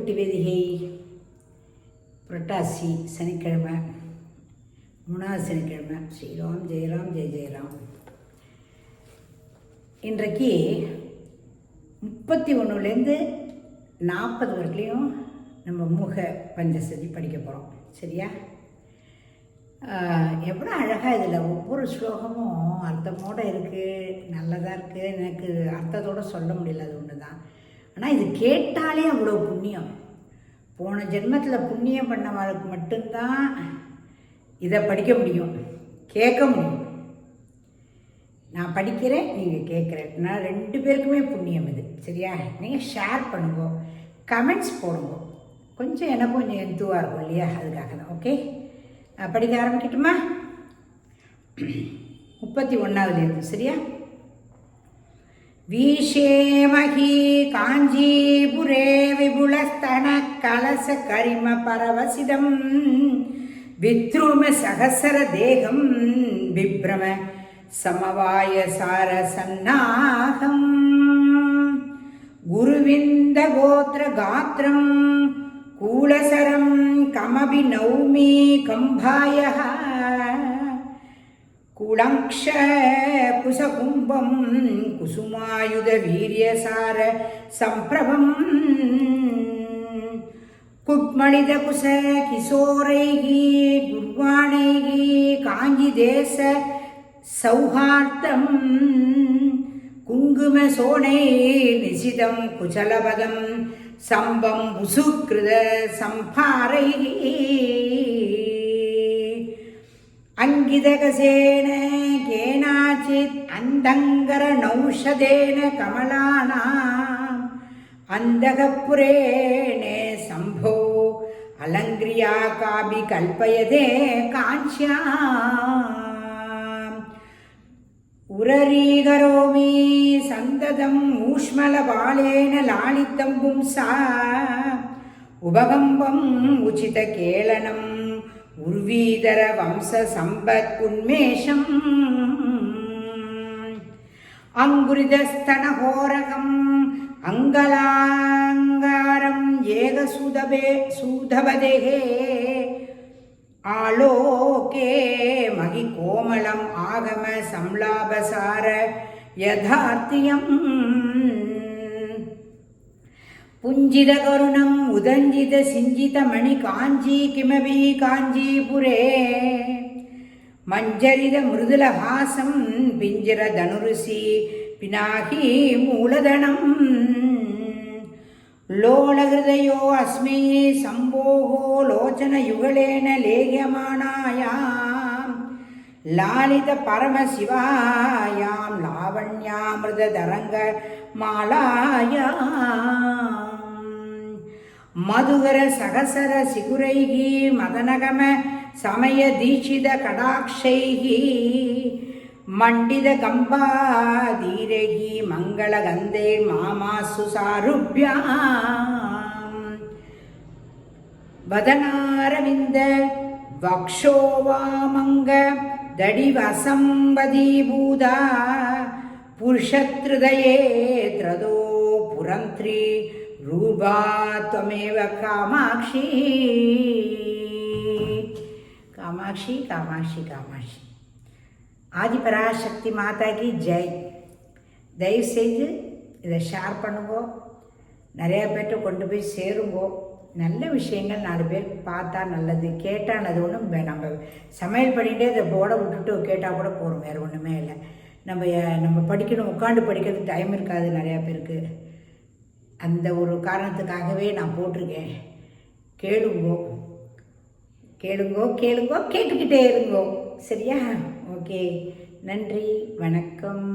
குட்டி வேதிகை புரட்டாசி சனிக்கிழமை 3வது சனிக்கிழமை. ஸ்ரீராம் ஜெயராம் ஜெய ஜெயராம். இன்றைக்கு 31லேருந்து 40 வரைக்கும் நம்ம முக பஞ்சசதி படிக்க போகிறோம். சரியா? எவ்வளோ அழகாக இதில் ஒவ்வொரு ஸ்லோகமும் அர்த்தமோடு இருக்குது, நல்லதாக இருக்குது. எனக்கு அர்த்தத்தோடு சொல்ல முடியல, அது ஒன்று தான். ஆனால் இது கேட்டாலே அவ்வளோ புண்ணியம். போன ஜென்மத்தில் புண்ணியம் பண்ணவர்களுக்கு மட்டும்தான் இதை படிக்க முடியும், கேட்க முடியும். நான் படிக்கிறேன், நீங்கள் கேட்குறேன். நான் 2 பேருக்குமே புண்ணியம் இது. சரியா? நீங்கள் ஷேர் பண்ணுங்க, கமெண்ட்ஸ் போடுங்க. கொஞ்சம் எனக்கு கொஞ்சம் எந்துவாக இருக்கும் இல்லையா, அதுக்காக தான். ஓகே, படிக்க ஆரம்பிக்கட்டுமா? 31வது. சரியா? வீஷேமஹி காஞ்சிபுரே விபுலஸ்தன கலச கரிம பரவசிதம் வித்ரும சகசர தேகம் விப்ரம சமவாய சார சன்னாகம் குருவிந்த கோத்ர காத்ரம் கூலசரம் கமபி நௌமி கம்பாயஹ கூலங்க்ஷ குசகும்பம் குசுமாயுத வீரியசார சம்பிரபம் குட்மணித குச கிசோரைகி குர்வாணைகி காஞ்சிதேச சௌஹார்த்தம் குங்கும சோனை நிசிதம் குச்சலபதம் சம்பம் புசுக்ருத சம்பாரைகி அங்கிதகசேன கேனாச்சித் அந்தங்கர நௌஷதேன கமலானாம் அந்தகப்புரேணே சம்போ அலங்கிரியா காபி கல்பயதே காஞ்சியாம் உரரீகரோமி சந்ததம் ஊஷ்மலபாலேன லாலித்தம் பும்சா உபகம்பம் உச்சித கேளனம் உர்வீதர வம்ச சம்பத் உன்மேஷம் அங்குரிதஸ்தனஹோரகம் அங்கலாங்காரம் ஏகசூதபதேகே ஆலோகே மகி கோமலம் ஆகம சம்லாபசார யதார்த்தியம் புஞ்சித கருணம் உதஞ்சித சிஞ்சித மணி காஞ்சி கிமபி காஞ்சிபுரே மஞ்சரித மிருதுலஹாசம் பிஞ்சிர தனுருசி பினாகி மூலதனம் லோலஹிருதயோ அஸ்மி சம்போகோ லோச்சன யுகலேன லேகியமானாயாம் லாலித பரமசிவாயாம் லாவண்யாமிருத தரங்க மாலாயாம் மதுகர சகசர சிகுரைகி மதனகம சமய தீட்சித கடாட்சைகி மண்டித கம்பாதீரகி மங்களகந்தே மாமாசு சாருப்யாம் வதனாரவிந்த வக்ஷோவாமங்க தடிவசம்பதீபூதா புருஷத்ருதயே த்ரதோ புரந்த்ரி ரூபா त्वमेव காமாட்சி காமாட்சி காமாட்சி காமாட்சி. ஆதிபராசக்தி மாதா கி ஜெய். தயவுசெய்து இதை ஷேர் பண்ணுங்கோ, நிறையா பேர்கிட்ட கொண்டு போய் சேருங்கோ. நல்ல விஷயங்கள் 4 பேர் பார்த்தா நல்லது, கேட்டால் அது ஒன்றும் நம்ம சமையல் பண்ணிகிட்டே இதை போட விட்டுட்டு கேட்டால் கூட போகிறோம், வேறு ஒன்றுமே இல்லை. நம்ம படிக்கணும், உட்காந்து படிக்கிறதுக்கு டைம் இருக்காது நிறையா பேருக்கு. அந்த ஒரு காரணத்துக்காகவே நான் போட்டிருக்கேன். கேளுங்கோ கேளுங்கோ கேளுங்கோ, கேட்டுக்கிட்டே இருங்கோ. சரியா? ஓகே, நன்றி, வணக்கம்.